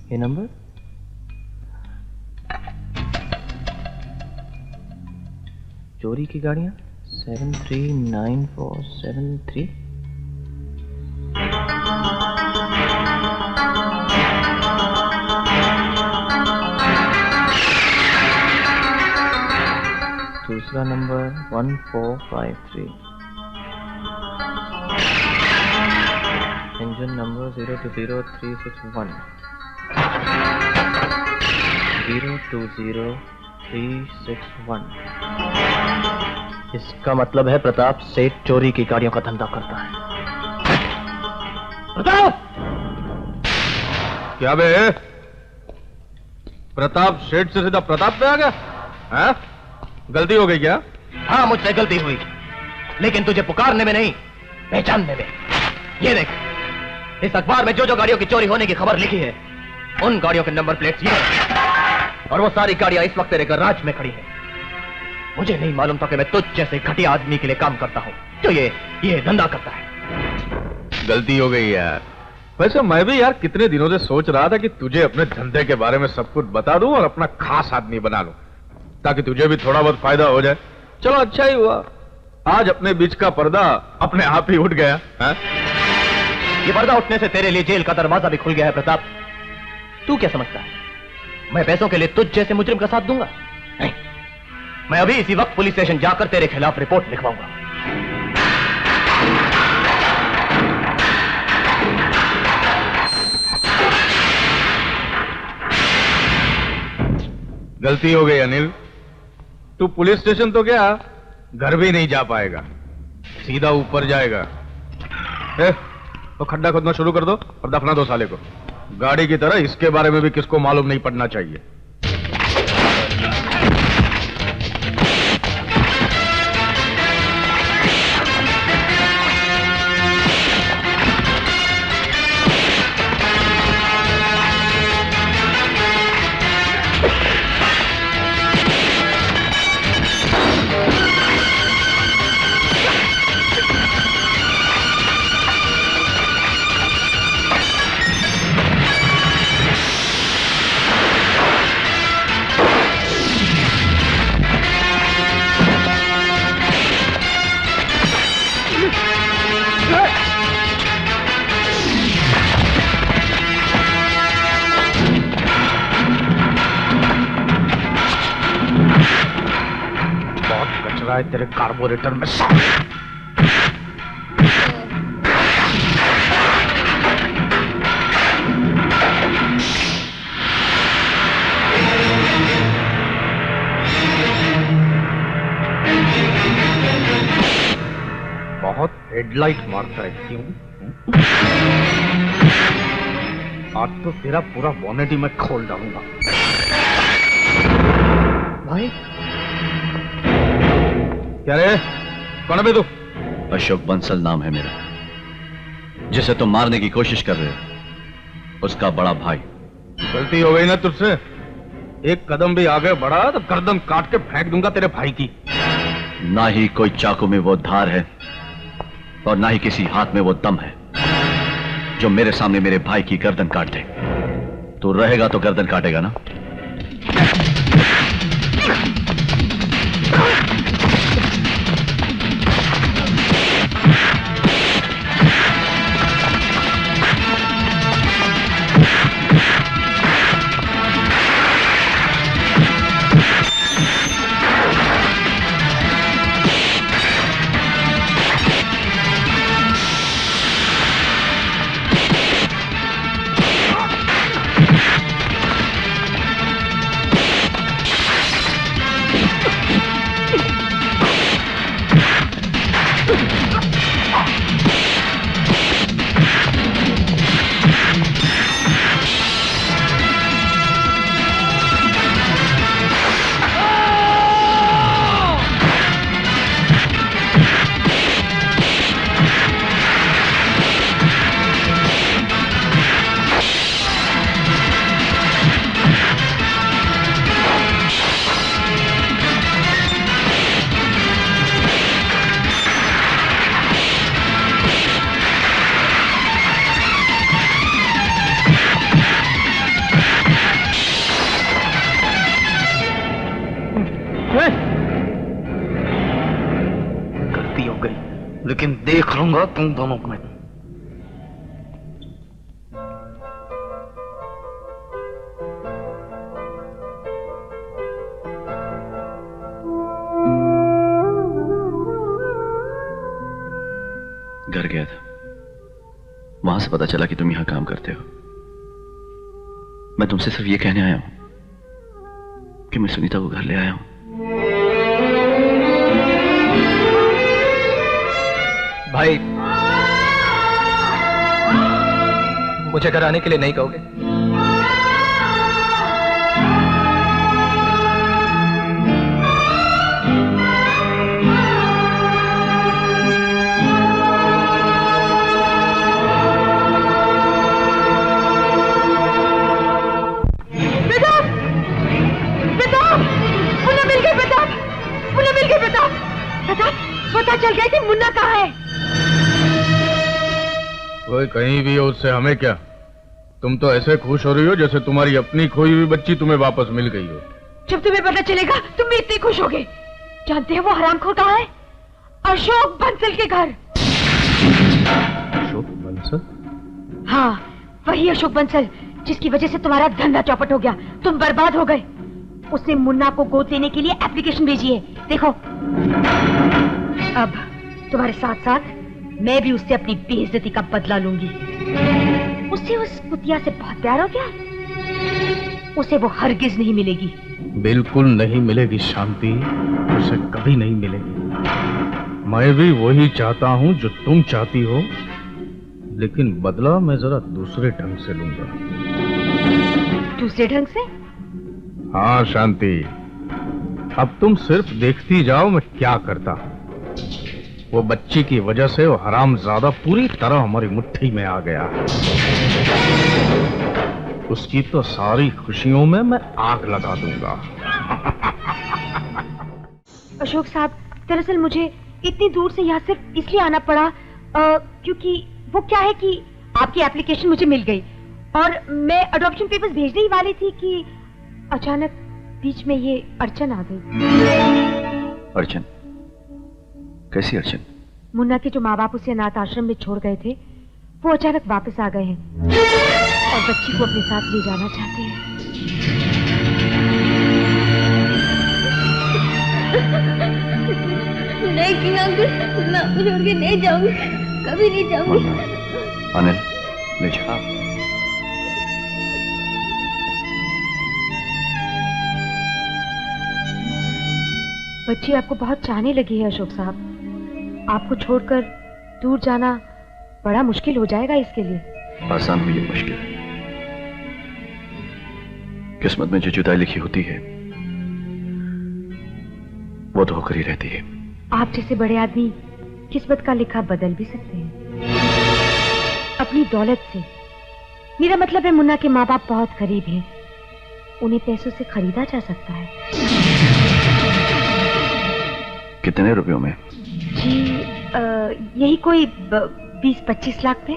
ये नंबर? चोरी की गाड़ियां 739473। दूसरा नंबर 1453। Engine number 020361। 020361। इसका मतलब है प्रताप सेठ चोरी की गाड़ियों का धंधा करता है। प्रताप! क्या बे? प्रताप सेठ से सीधा प्रताप पे आ गया? हाँ? गलती हो गई क्या? हाँ, मुझसे गलती हुई, लेकिन तुझे पुकारने में नहीं, पहचानने में। ये देख, इस अखबार में जो जो गाड़ियों की चोरी होने की खबर लिखी है, उन गाड़ियों के नंबर प्लेट्स ये हैं। और वो सारी गाड़ियां इस वक्त तेरे गैराज में खड़ी हैं। मुझे नहीं मालूम था कि मैं तुझ जैसे घटिया आदमी के लिए काम करता हूं, जो ये धंधा करता है। गलती हो गई यार। वैसे मैं भी यार कितने दिनों से सोच रहा था कि तुझे अपने धंधे के बारे में सब कुछ बता दूं और अपना खास आदमी बना लूं, ताकि तुझे भी थोड़ा बहुत फायदा हो जाए। चलो अच्छा ही हुआ, आज अपने बीच का पर्दा अपने आप ही उठ गया। है? ये पर्दा उठने से तेरे लिए जेल का दरवाजा भी खुल गया है प्रताप। तू क्या समझता है मैं पैसों के लिए तुझ जैसे मुजरिम का साथ दूंगा? नहीं, मैं अभी इसी वक्त पुलिस स्टेशन जाकर तेरे खिलाफ रिपोर्ट लिखवाऊंगा। गलती हो गई अनिल, तू पुलिस स्टेशन तो क्या घर भी नहीं जा पाएगा, सीधा ऊपर जाएगा। तो खड्डा खोदना शुरू कर दो और दफना दो साले को। गाड़ी की तरह इसके बारे में भी किसको मालूम नहीं पड़ना चाहिए। तेरे कार्बोरेटर में बहुत हेडलाइट मारता है। क्यों? आज तो तेरा पूरा बॉनेट ही मैं खोल डालूंगा। भाई क्या रे? कौन है बे तू? अशोक बंसल नाम है मेरा। जिसे तुम मारने की कोशिश कर रहे हो, उसका बड़ा भाई। गलती हो गई ना तुझसे, एक कदम भी आगे बढ़ा तो गर्दन काट के फेंक दूंगा तेरे भाई की। ना ही कोई चाकू में वो धार है और ना ही किसी हाथ में वो दम है जो मेरे सामने मेरे भाई की गर्दन काट दे। तू रहेगा तो गर्दन काटेगा ना? करूंगा तुम दोनों को मैं। घर गया था, वहां से पता चला कि तुम यहां काम करते हो। मैं तुमसे सिर्फ ये कहने आया हूं कि मैं सुनीता को घर ले आया हूं। भाई, मुझे घर आने के लिए नहीं कहोगे? पता चल गया कि मुन्ना कहाँ है। कोई कहीं भी हो, उससे हमें क्या? तुम तो ऐसे खुश हो रही हो जैसे तुम्हारी अपनी खोई हुई बच्ची तुम्हें वापस मिल गई हो। जब तुम्हें पता चलेगा तुम भी इतने खुश होगे। जानते हो वो हरामखोर कहाँ है? अशोक बंसल के घर। अशोक बंसल? हाँ, वही अशोक बंसल जिसकी वजह से तुम्हारा धंधा चौपट हो गया, तुम बर्बाद हो गए। उसने मुन्ना को गोद लेने के लिए एप्लीकेशन भेजी है, देखो। अब तुम्हारे साथ साथ मैं भी उससे अपनी बेइज्जती का बदला लूंगी। उससे उस कुतिया से बहुत प्यार हो गया। उसे वो हरगिज नहीं मिलेगी। बिल्कुल नहीं मिलेगी शांति, उसे कभी नहीं मिलेगी। मैं भी वही चाहता हूं जो तुम चाहती हो, लेकिन बदला मैं जरा दूसरे ढंग से लूंगा। दूसरे ढंग से? हाँ शांति, अब तुम सिर्फ देखती जाओ मैं क्या करता। वो बच्ची की वजह से वो हरामजादा पूरी तरह हमारी मुट्ठी में आ गया। उसकी तो सारी खुशियों में मैं आग लगा दूंगा। अशोक साहब, दरअसल मुझे इतनी दूर से यहाँ सिर्फ इसलिए आना पड़ा क्योंकि वो क्या है कि आपकी एप्लीकेशन मुझे मिल गई और मैं अडॉप्शन पेपर्स भेजने ही वाली थी कि अचानक बीच में ये अड़चन आ गई। अड़चन? कैसी अड़चन? मुन्ना के जो माँ बाप उसे अनाथ आश्रम में छोड़ गए थे, वो अचानक वापस आ गए हैं और बच्ची को अपने साथ ले जाना चाहते हैं। नहीं अंकल, मैं आपको छोड़ के नहीं जाऊंगी, कभी नहीं जाऊंगी। अनिल, ले जाओ। बच्ची आपको बहुत चाहने लगी है अशोक साहब। आपको छोड़कर दूर जाना बड़ा मुश्किल हो जाएगा इसके लिए। आसान हुई है मुश्किल। किस्मत में जो जुदाई लिखी होती है वो तो होकर ही रहती है। आप जैसे बड़े आदमी किस्मत का लिखा बदल भी सकते हैं अपनी दौलत से। मेरा मतलब है मुन्ना के माँ बाप बहुत गरीब हैं, उन्हें पैसों से खरीदा जा सकता है। कितने रुपयों में? जी यही कोई 20-25 लाख पे।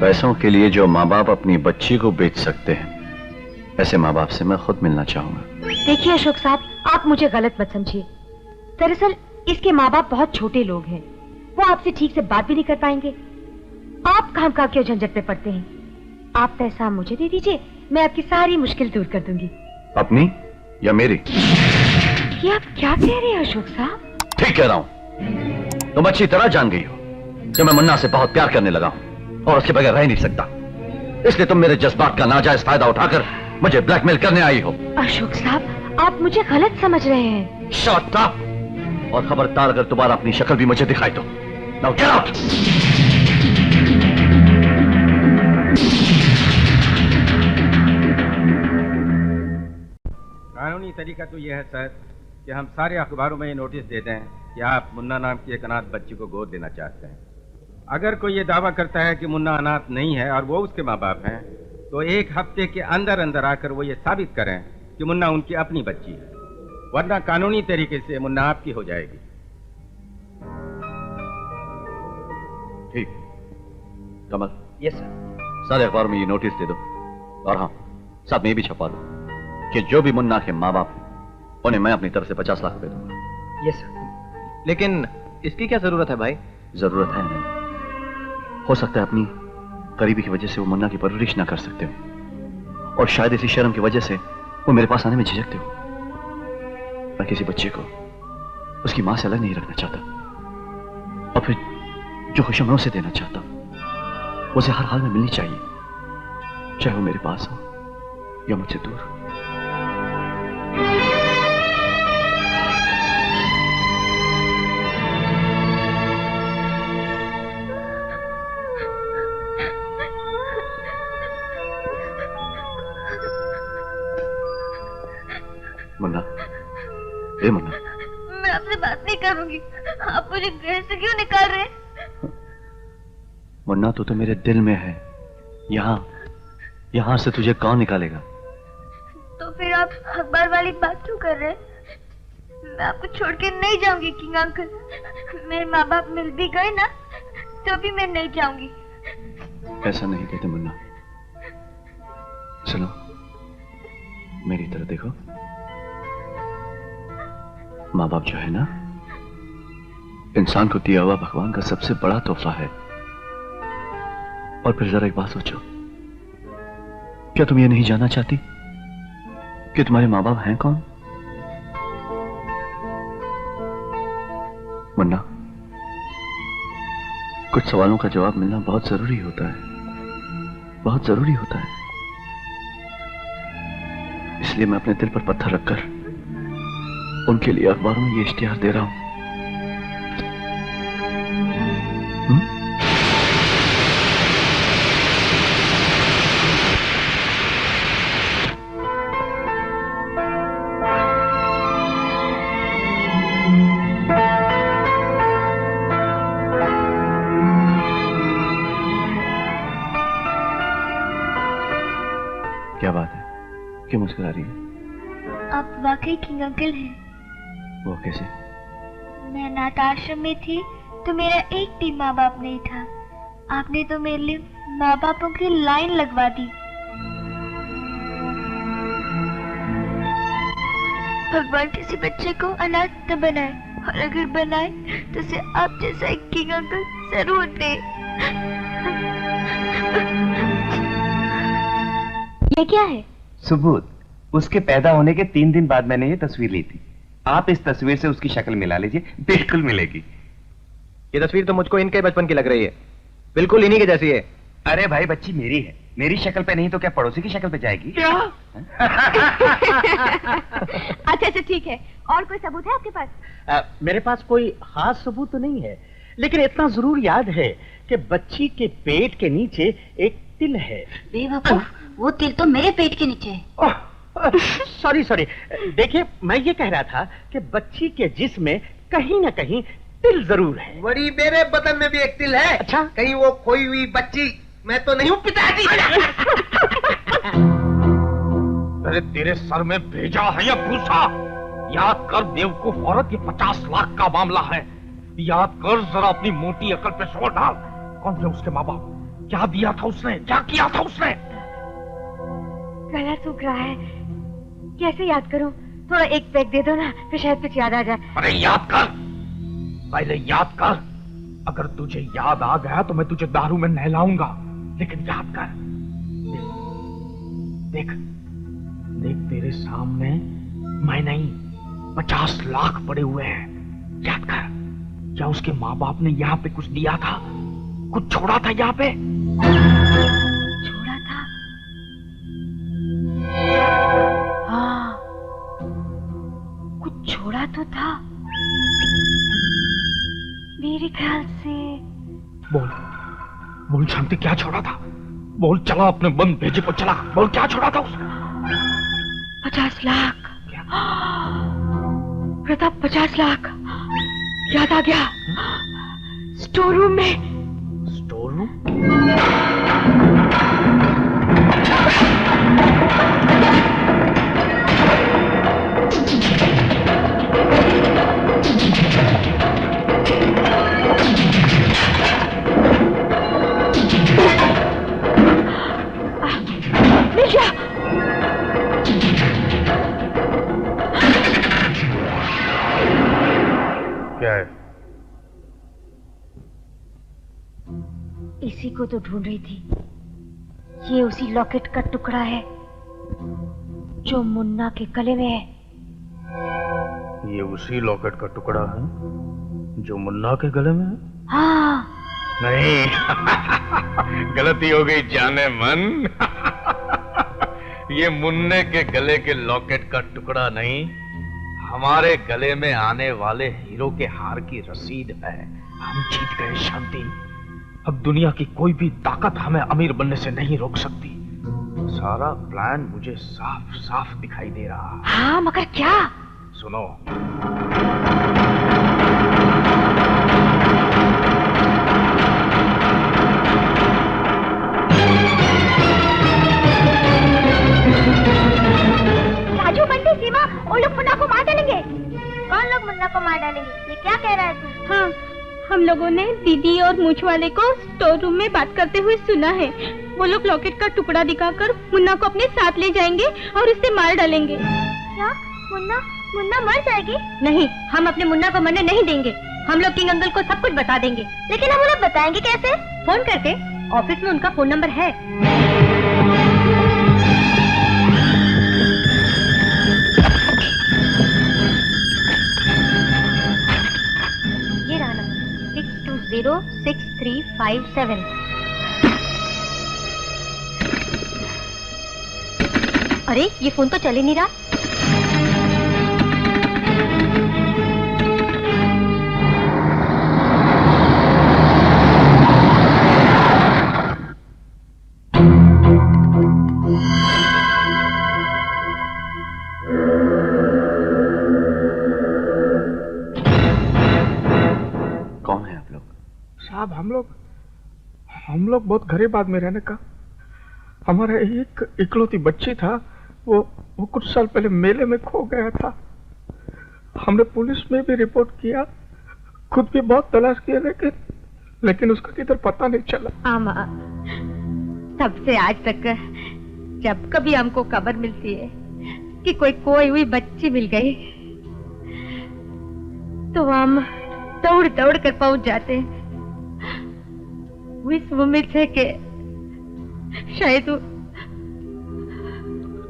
पैसों के लिए जो माँ बाप अपनी बच्ची को बेच सकते हैं, ऐसे माँ बाप से मैं खुद मिलना चाहूंगा। देखिए अशोक साहब, आप मुझे गलत मत समझिए। दरअसल इसके माँ बाप बहुत छोटे लोग हैं, वो आपसे ठीक से बात भी नहीं कर पाएंगे। आप खामखा क्यों झंझट में पड़ते हैं? आप पैसा मुझे दे दीजिए, मैं आपकी सारी मुश्किल दूर कर दूंगी। अपनी या मेरी? ये आप क्या कह रहे हैं अशोक साहब? ठीक कह रहा हूं। तुम अच्छी तरह जान गई हो कि मैं मुन्ना से बहुत प्यार करने लगा हूं और उसके बगैर रह नहीं सकता। इसलिए तुम मेरे जज्बात का नाजायज फायदा उठाकर मुझे ब्लैकमेल करने आई हो। अशोक साहब, आप मुझे गलत समझ रहे हैं। Shut up! और खबरदार अगर दोबारा अपनी शक्ल भी मुझे दिखाई दो। Now get out! कानूनी तरीका तो यह है सर कि हम सारे अखबारों में ये नोटिस देते हैं कि आप मुन्ना नाम की एक अनाथ बच्ची को गोद लेना चाहते हैं। अगर कोई ये दावा करता है कि मुन्ना अनाथ नहीं है और वो उसके माँ बाप हैं, तो 1 हफ्ते के अंदर अंदर आकर वो ये साबित करें कि मुन्ना उनकी अपनी बच्ची है, वरना कानूनी तरीके से मुन्ना आपकी हो जाएगी। ठीक। कमल, यस सर। सारे अखबारों में ये नोटिस दे दो और हाँ, साथ में ये भी छपा दो कि जो भी मुन्ना के माँ बाप हैं उन्हें मैं अपनी तरफ से 50 लाख रुपए दूंगा। Yes sir. लेकिन इसकी क्या जरूरत है भाई? जरूरत है नहीं। हो सकता है अपनी गरीबी की वजह से वो मुन्ना की परवरिश ना कर सकते हो, और शायद इसी शर्म की वजह से वो मेरे पास आने में झिझकते हो। मैं किसी बच्चे को उसकी मां से अलग नहीं रखना चाहता, और फिर जो खुशियां मैं उसे देना चाहता हूं उसे हर हाल में मिलनी चाहिए, चाहे वो मेरे पास हो या मुझसे दूर। मुन्ना, ए मुन्ना, मैं आपसे बात नहीं करूंगी। आप मुझे घर से क्यों निकाल रहे हैं? मुन्ना तू तो मेरे दिल में है, यहाँ से तुझे कौन निकालेगा? तो फिर आप अखबार वाली बात क्यों कर रहे हैं? मैं आपको छोड़ के नहीं जाऊंगी किंग अंकल। मेरे माँ बाप मिल भी गए ना तो भी मैं नहीं जाऊंगी। ऐसा नहीं कहते मुन्ना। सुनो, मेरी तरफ देखो। माँ बाप जो है ना, इंसान को दिया हुआ भगवान का सबसे बड़ा तोहफा है। और फिर जरा एक बात सोचो, क्या तुम ये नहीं जानना चाहती कि तुम्हारे माँ बाप हैं कौन? मुन्ना, कुछ सवालों का जवाब मिलना बहुत जरूरी होता है, बहुत जरूरी होता है। इसलिए मैं अपने दिल पर पत्थर रखकर उनके लिए अखबारों में ये इश्तिहार दे रहा हूं। क्या बात है, क्यों मुस्कुरा रही है? आप वाकई किंग अंकल हैं। वो कैसे? मैं अनाथ आश्रम में थी तो मेरा एक भी माँ बाप नहीं था। आपने तो मेरे लिए माँ बापों की लाइन लगवा दी। भगवान किसी बच्चे को अनाथ न बनाए, और अगर बनाए तो उसे आप जैसा एक किंग अंकल जरूर दे। ये क्या है? सबूत। उसके पैदा होने के 3 दिन बाद मैंने ये तस्वीर ली थी। आप इस तस्वीर से उसकी शक्ल मिला लीजिए, बिल्कुल मिलेगी। ये तस्वीर तो मुझको इनके बचपन की लग रही है, बिल्कुल इन्हीं की जैसी है। अरे भाई, बच्ची मेरी है, मेरी शक्ल पे नहीं तो क्या पड़ोसी की शक्ल पे जाएगी? क्या? अच्छा ठीक है, और कोई सबूत है आपके पास? मेरे पास कोई खास सबूत तो नहीं है, लेकिन इतना जरूर याद है कि बच्ची के पेट के नीचे एक तिल है। बेवकूफ, वो तिल तो मेरे पेट के नीचे है। सॉरी, देखिए मैं ये कह रहा था कि बच्ची के जिस्म में कहीं ना कहीं तिल जरूर है। वही मेरे बदन में भी एक तिल है। अच्छा, कहीं वो खोई हुई बच्ची मैं तो नहीं हूँ पिताजी। अरे तेरे सर में भेजा है या भूसा? याद कर बेवकूफ औरत, ये 50 लाख का मामला है। याद कर जरा, अपनी मोटी अकल पे जोर डाल। कौन थे उसके माँ बाप? क्या दिया था उसने, क्या किया था उसने? गला सूख रहा है, कैसे याद करूं? थोड़ा एक पैक दे दो ना, फिर शायद कुछ याद आ जाए। अरे याद कर, पहले याद कर। अगर तुझे याद आ गया तो मैं तुझे दारू में नहलाऊंगा, लेकिन याद कर। देख देख, तेरे सामने मैं नहीं 50 लाख पड़े हुए हैं। याद कर, क्या उसके माँ बाप ने यहाँ पे कुछ दिया था, कुछ छोड़ा था यहाँ पे? छोड़ा था? हाँ, कुछ छोड़ा तो था मेरे ख्याल से। बोल बोल शांति, क्या छोड़ा था? बोल, चला अपने बंद भेजे को चला, बोल क्या छोड़ा था उसने? 50 लाख। प्रताप, 50 लाख याद आ गया। स्टोर रूम में। Store room? मिल गया। क्या है? को तो ढूंढ रही थी। ये उसी लॉकेट का टुकड़ा है जो मुन्ना के गले में है। ये उसी लॉकेट का टुकड़ा है जो मुन्ना के गले में है? हाँ। नहीं गलती हो गई जाने मन। ये मुन्ने के गले के लॉकेट का टुकड़ा नहीं, हमारे गले में आने वाले हीरो के हार की रसीद है। हम जीत गए शांति। अब दुनिया की कोई भी ताकत हमें अमीर बनने से नहीं रोक सकती। सारा प्लान मुझे साफ साफ दिखाई दे रहा। हाँ मगर क्या? सुनो। राजू, बंटी, सीमा, वो लोग मुन्ना को मार डालेंगे। कौन लोग मुन्ना को मार डालेंगे? ये क्या कह रहा है तू? हाँ, हम लोगों ने दीदी और मूछ वाले को स्टोर रूम में बात करते हुए सुना है। वो लोग लॉकेट का टुकड़ा दिखाकर मुन्ना को अपने साथ ले जाएंगे और उसे मार डालेंगे। क्या? मुन्ना मर जाएगी? नहीं, हम अपने मुन्ना को मरने नहीं देंगे। हम लोग किंग अंकल को सब कुछ बता देंगे। लेकिन हम उन्हें बताएंगे कैसे? फोन करके। ऑफिस में उनका फोन नंबर है। ये रहा नंबर 6206357। अरे ये फोन तो चल ही नहीं रहा। कौन है आप लोग? साहब हम लोग बहुत गरीब आदमी रहने का। हमारा एक इकलौती बच्ची था, वो कुछ साल पहले मेले में खो गया था। हमने पुलिस में भी रिपोर्ट किया, खुद भी बहुत तलाश किया, लेकिन उसका किधर पता नहीं चला। आमा, तब से आज तक जब कभी हमको खबर मिलती है कि कोई खोई हुई बच्ची मिल गई तो हम दौड़ दौड़ कर पहुंच जाते हैं। इस उम्मीद से कि शायद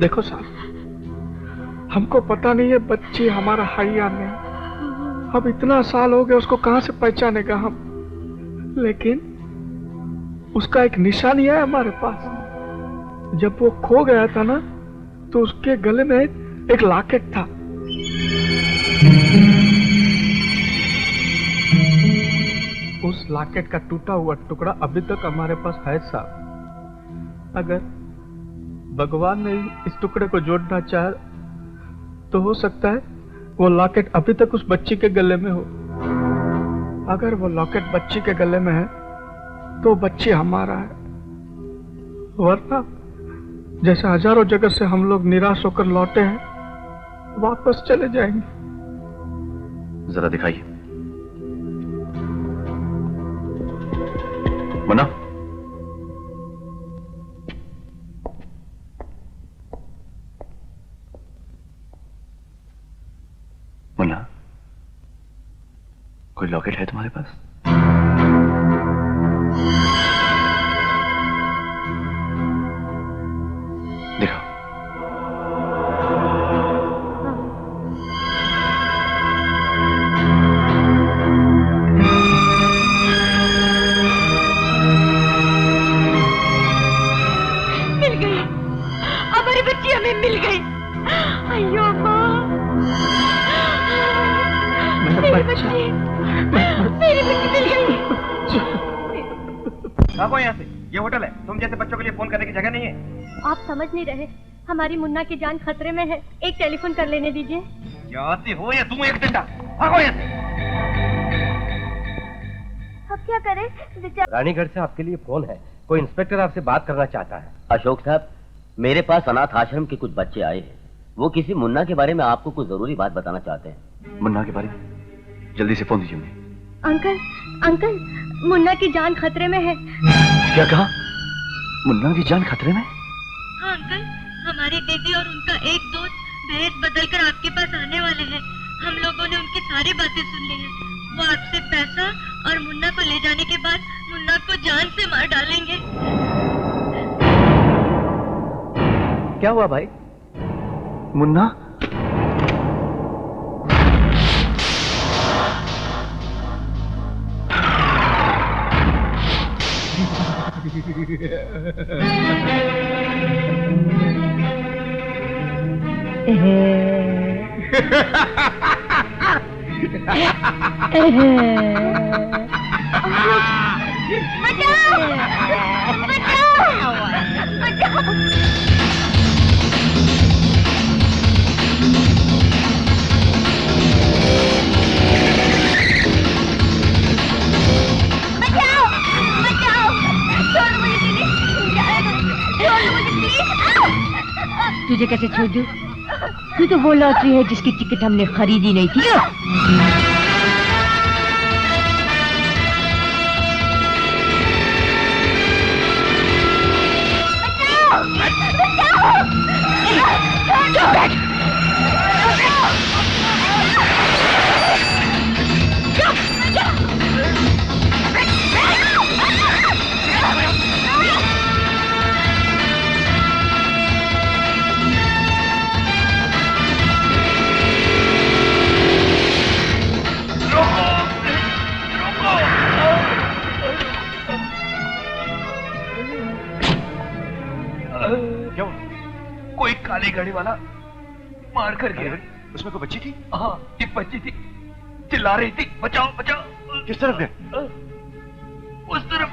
देखो साहब, हमको पता नहीं है बच्ची हमारा है या नहीं। अब इतना साल हो गया, उसको कहां से पहचानेगा हम। लेकिन उसका एक निशानी है हमारे पास। जब वो खो गया था ना, तो उसके गले में एक लॉकेट था। उस लॉकेट का टूटा हुआ टुकड़ा अभी तक हमारे पास है साहब। अगर भगवान ने इस टुकड़े को जोड़ना चाहे तो हो सकता है वो लॉकेट अभी तक उस बच्ची के गले में हो। अगर वो लॉकेट बच्ची के गले में है तो बच्ची हमारा है, वरना जैसे हजारों जगह से हम लोग निराश होकर लौटे हैं, वापस चले जाएंगे। जरा दिखाइए। मना, मुन्ना, कोई लॉकेट है तुम्हारे पास? दिखाओ। मिल गई, हमारी बच्ची हमें मिल गई। अयो माँ, मेरी बच्ची मिल गई। भागो यहाँ से, ये होटल है। तुम जैसे बच्चों के लिए फोन करने की जगह नहीं है। आप समझ नहीं रहे, हमारी मुन्ना की जान खतरे में है। एक टेलीफोन कर लेने दीजिए। जाती हो या तुम एक डंडा। भागो यहाँ से। अब क्या करें? रानीगढ़ से आपके लिए फोन है, कोई इंस्पेक्टर आपसे बात करना चाहता है। अशोक साहब, मेरे पास अनाथ आश्रम के कुछ बच्चे आए हैं। वो किसी मुन्ना के बारे में आपको कुछ जरूरी बात बताना चाहते हैं। मुन्ना के बारे में? जल्दी से फोन दीजिए उन्हें। अंकल, मुन्ना की जान खतरे में है। क्या कहा? मुन्ना की जान खतरे में? हाँ अंकल, हमारी दीदी और उनका एक दोस्त भेद बदलकर आपके पास आने वाले हैं। हम लोगों ने उनकी सारी बातें सुन ली हैं। वो आपसे पैसा और मुन्ना को ले जाने के बाद मुन्ना को जान से मार डालेंगे। क्या हुआ भाई? मुन्ना? तुझे कैसे छोड़ दूं? तू तो वो लॉटरी है जिसकी टिकट हमने खरीदी नहीं थी। कोई काली गाड़ी वाला मार कर गया। उसमें कोई बच्ची थी? हाँ, एक बच्ची थी, चिल्ला रही थी बचाओ बचाओ। किस तरफ गए? उस तरफ